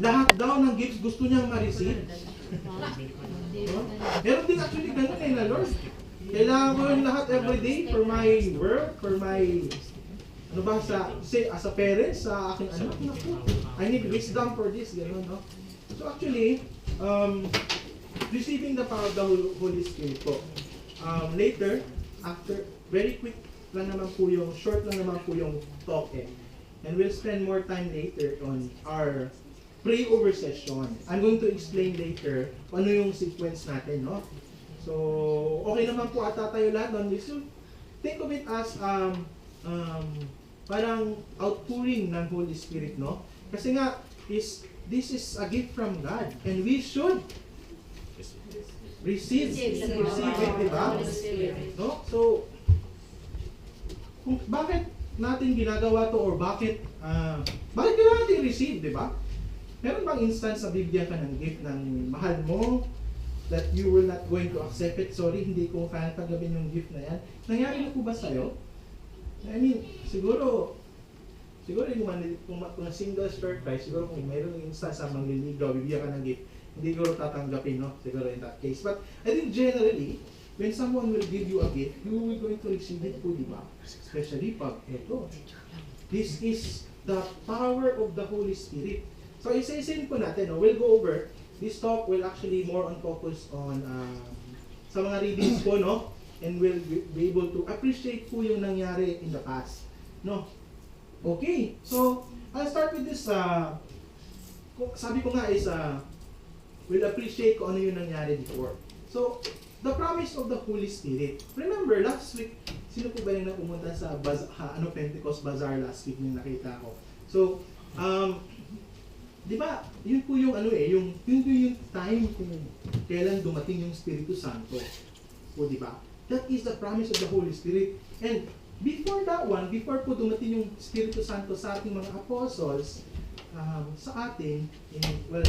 Lahat daw ng gifts gusto niyang ma-receive. No? Meron din actually ganun na Lord. Kailangan ko yung lahat everyday for my work, for my ano ba say as a parent sa aking anak. Naku, I need wisdom for this, gano'n, no? So actually, receiving the power of the Holy Spirit po. Later, after, very quick lang naman po yung, short lang naman po yung talk And we'll spend more time later on our pray-over session. I'm going to explain later ano yung sequence natin, no? So, okay naman po ata tayo lahat on this. So, think of it as parang outpouring ng Holy Spirit, no? Kasi nga, this is a gift from God. And we should receive it, di ba? No? So, bakit natin ginagawa to or bakit kailangan natin receive, di ba? Meron bang instance sa Biblia ka ng gift ng mahal mo that you were not going to accept it? Sorry, hindi ko kaya tanggapin yung gift na yan. Nangyari na po ba sa'yo? I mean, siguro kung single short price, siguro kung mayroong instance sa mangliligaw, bibigyan ka ng gift, hindi ko tatanggapin, no? Siguro in that case. But I think generally, when someone will give you a gift, you will going to receive it po, di ba? Especially pag ito. This is the power of the Holy Spirit. So, isa-isayin po natin, no? We'll go over. This talk will actually more on focus on sa mga readings po, no? And we'll be able to appreciate po yung nangyari in the past, no? Okay, so I'll start with this. Sabi ko nga is we'll appreciate kung ano yung nangyari before. So, the promise of the Holy Spirit. Remember, last week, sino po ba yung pumunta sa Pentecost Bazaar last week yung nakita ko? So, di ba, yun po yung yung time kung kailan dumating yung Espiritu Santo. O di ba? That is the promise of the Holy Spirit. And before that one, before po dumating yung Espiritu Santo sa ating mga apostles, sa atin,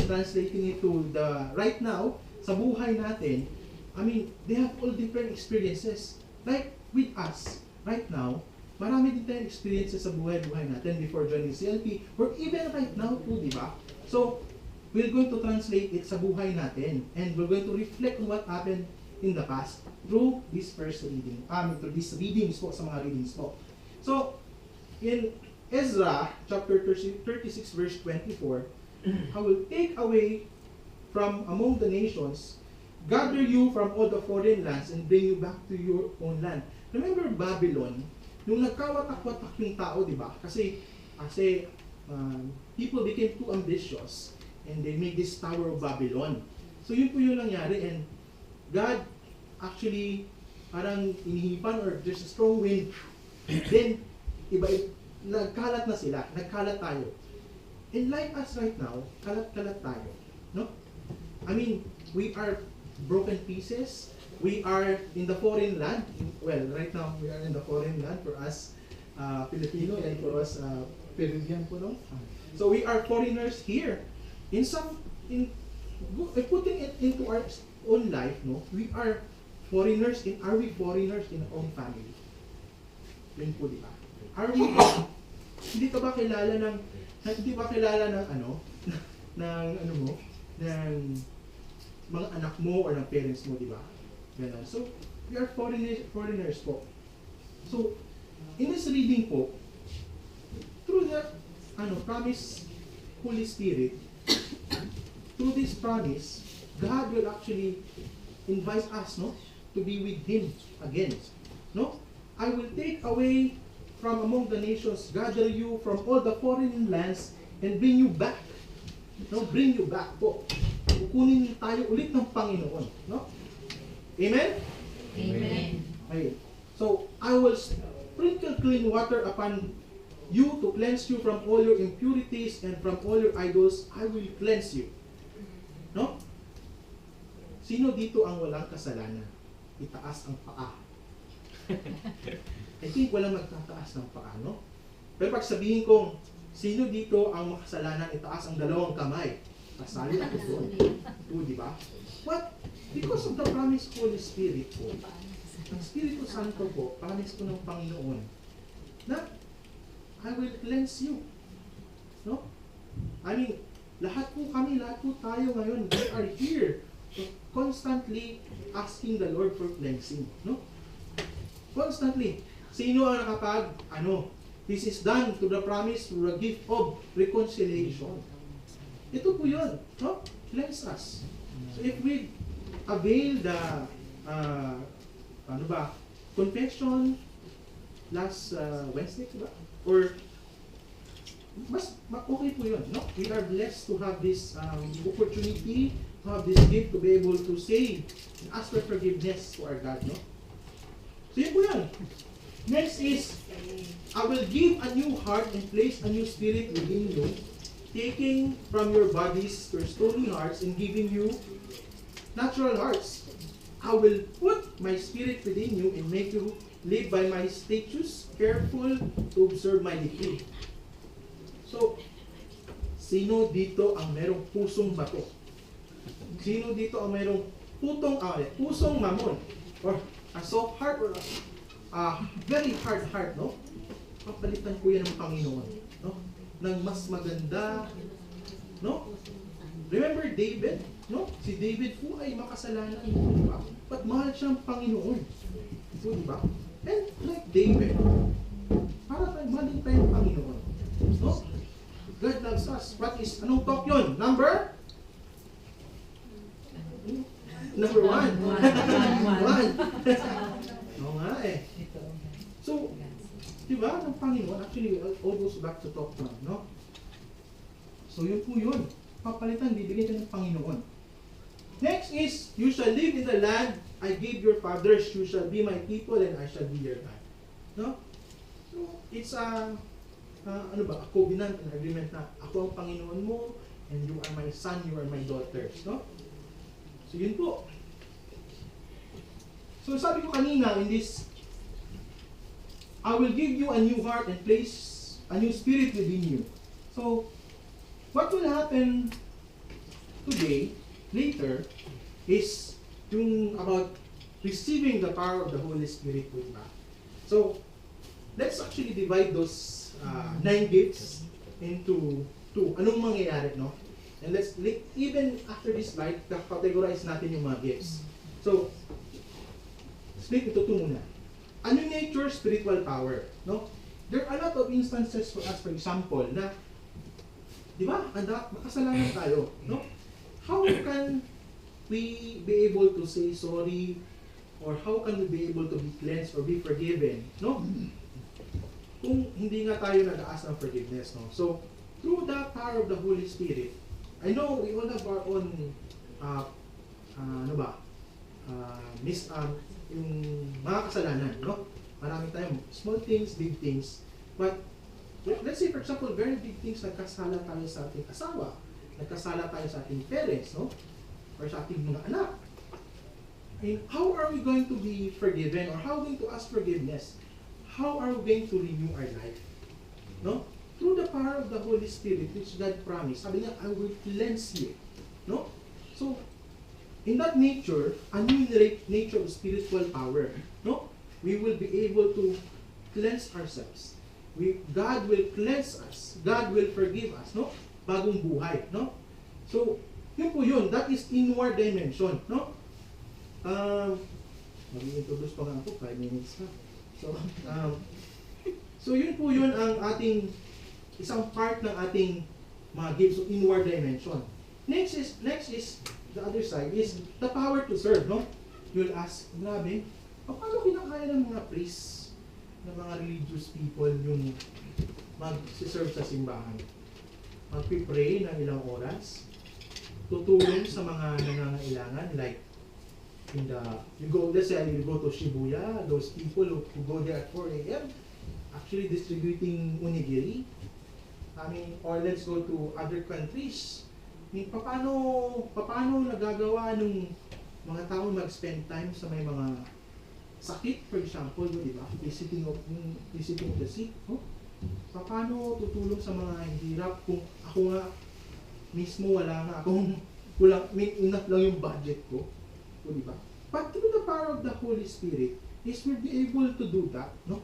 translating it to the right now, sa buhay natin, I mean, they have all different experiences. Like with us, right now, marami din tayong experiences sa buhay-buhay natin before joining CLP, or even right now po, di ba? So, we're going to translate it sa buhay natin, and we're going to reflect on what happened in the past through this first reading, through these readings po, sa mga readings po. So, in Ezra, chapter 36, verse 24, I will take away from among the nations, gather you from all the foreign lands, and bring you back to your own land. Remember Babylon, nung nagkawatak-watak yung tao, di ba? Kasi people became too ambitious, and they made this Tower of Babylon. So yun po yung nangyari, and God actually parang inihipan or there's a strong wind, then nagkalat na sila, nagkalat tayo. And like us right now, kalat-kalat tayo, no? I mean, we are broken pieces. We are in the foreign land. Well, right now we are in the foreign land for us Filipino, and for us Peruvian po, no? So we are foreigners here. Putting it into our own life, no? We are foreigners are we foreigners in our own family? Yun po, di ba? Are we hindi ba kilala ng mga anak mo or ng parents mo, di ba? Ganun. So, we are foreigners po. So, in this reading po, through the promise Holy Spirit, through this promise, God will actually invite us, no, to be with Him again. No? I will take away from among the nations, gather you from all the foreign lands, and bring you back. No, bring you back po. Kukunin tayo ulit ng Panginoon, no? Amen? Amen. Okay. So, I will sprinkle clean water upon you to cleanse you from all your impurities, and from all your idols I will cleanse you. No? Sino dito ang walang kasalanan? Itaas ang paa. I think walang magtataas ng paa, no? Pero pag sabihin kong, sino dito ang makasalanan, itaas ang dalawang kamay. Kasali ako doon. Ito, di ba? What? Because of the promise Holy Spirit po, ang Espiritu Santo po, promise po ng Panginoon, na I will cleanse you. No? I mean, lahat po kami, lahat po tayo ngayon, we are here constantly asking the Lord for cleansing, no? Constantly. Sino ang this is done to the promise, to the gift of reconciliation. Ito po yun, no? Cleanse us. So if we avail the, confession last Wednesday, diba? Or, okay po yun, no? We are blessed to have this opportunity, to have this gift, to be able to say, and ask for forgiveness to our God, no? So yun po yun. Next is, I will give a new heart and place a new spirit within you, taking from your bodies your stony hearts and giving you natural hearts. I will put my spirit within you and make you live by my statutes, careful to observe my decree. So, sino dito ang merong pusong bato? Sino dito ang merong pusong mamon? Or a soft heart or a very hard heart, no? Papalitan ko yan ng Panginoon, no? Ng mas maganda, no? Remember David, no? Si David po ay makasalanan, di ba? But mahal siyang Panginoon. So, di ba? And like David, para tayo, mahal din tayong Panginoon. No? God loves us. What is, anong talk yun? Number 1. One. Oo nga eh. So, di ba, ng Panginoon, actually, all goes back to talk 1, no? So, yun po yun. Papalitan, bibigyan ng Panginoon. Next is, you shall live in the land I gave your fathers. You shall be my people and I shall be your God. No? So, it's a covenant, an agreement na ako ang Panginoon mo and you are my son, you are my daughters. No? So, yun po. So, sabi ko kanina in this, I will give you a new heart and place a new spirit within you. So, what will happen today, later, is yung about receiving the power of the Holy Spirit with ba. So, let's actually divide those 9 gifts into 2. Anong mangyayari, no? And let's, even after this slide, categorize natin yung mga gifts. So, split ito 2 muna. Ano nature, spiritual power, no? There are a lot of instances for us, for example, na, di ba, makasalanan tayo, no? How can we be able to say sorry, or how can we be able to be cleansed or be forgiven, no? Kung hindi nga tayo nag-aas ng forgiveness, no? So, through the power of the Holy Spirit, I know we all have our own, yung mga kasalanan, no? Marami tayong small things, big things, but let's say, for example, very big things, nagkasala tayo sa ating asawa, nagkasala tayo sa ating parents, no? Or sa ating mga anak. And how are we going to be forgiven? Or how are we going to ask forgiveness? How are we going to renew our life? No? Through the power of the Holy Spirit, which God promised. Sabi niya, I will cleanse you. No? So, in that nature, a new nature of spiritual power, no? We will be able to cleanse ourselves. God will cleanse us. God will forgive us, no? Bagong buhay, no? So, yun po yun. That is inward dimension, no? Mag-introduce pa nga ako, 5 minutes na. So yun po yun ang ating, isang part ng ating mga gifts of inward dimension. Next is, the other side is the power to serve, no? You'll ask, grabe, paano kinakaya ng mga priests, ng mga religious people yung mag-serve sa simbahan? Mag-pray ng ilang oras, tutulong sa mga nangangailangan, like, let's say you go to Shibuya, those people who go there at 4 a.m. actually distributing onigiri. Or let's go to other countries. Paano nagagawa ng mga tao mag-spend time sa may mga sakit, for example, di ba? Visiting of the sick. No? Paano tutulong sa mga hirap kung ako nga mismo wala nga akong enough lang yung budget ko. O, diba? But through the power of the Holy Spirit, is we'll be able to do that, no?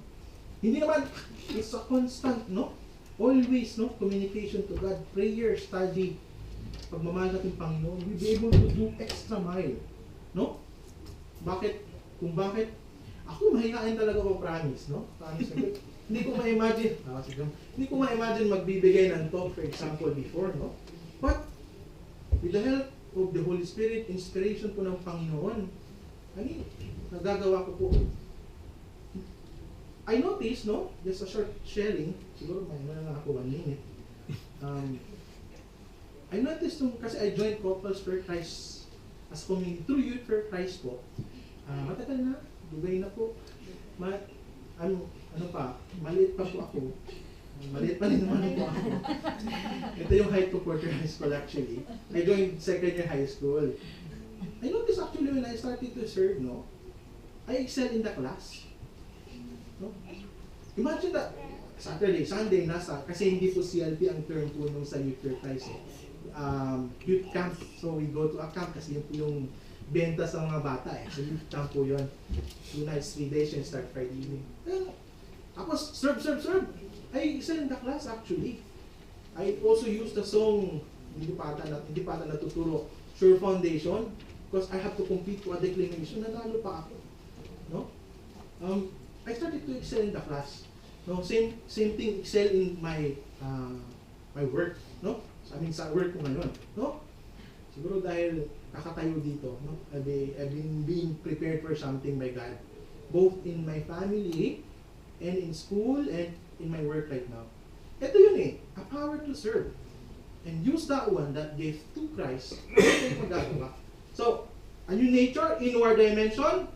Hindi naman, it's a constant, no? Always, no? Communication to God, prayer, study, pagmamahal natin Panginoon, we'll be able to do extra mile. No? Bakit? Kung bakit? Ako mahihain talaga ko, promise, no? Promise. Hindi ko ma-imagine, hindi ko ma-imagine magbibigay ng talk, for example, before, no? But, with the help of the Holy Spirit, inspiration po ng Panginoon, nagagawa ko po. I noticed, no? Just a short sharing, siguro may na ako 1 minute. I noticed kasi I joined Couples for Christ as community through Youth for Christ po. Matagal na, Dubai na po. Maliit pa po ako. Maliit pa rin naman po ako. Ito yung height ko for high school actually. I joined second year high school. I noticed actually when I started to serve, no, I excel in the class. No? Imagine that Saturday, Sunday, kasi hindi po CLP ang term po nung sa Youth for Christ. Youth camp. So we go to a camp kasi yun po yung benta sa mga bata eh. So youth camp po yun. 2 nights, 3 days, and start Friday evening. Tapos, serve. I excel in the class actually. I also use the song, hindi pa ata natuturo, Sure Foundation, because I have to compete to a declamation, nanalo pa ako. No? I started to excel in the class. No, same thing, excel in my my work, no? Sa work ko ngayon, no? Siguro dahil kakatayo dito, no? I've been being prepared for something by God, both in my family and in school and in my work right now. Ito yun eh, a power to serve. And use that one that gave to Christ, ito yung magagawa. So, a new nature, inward dimension,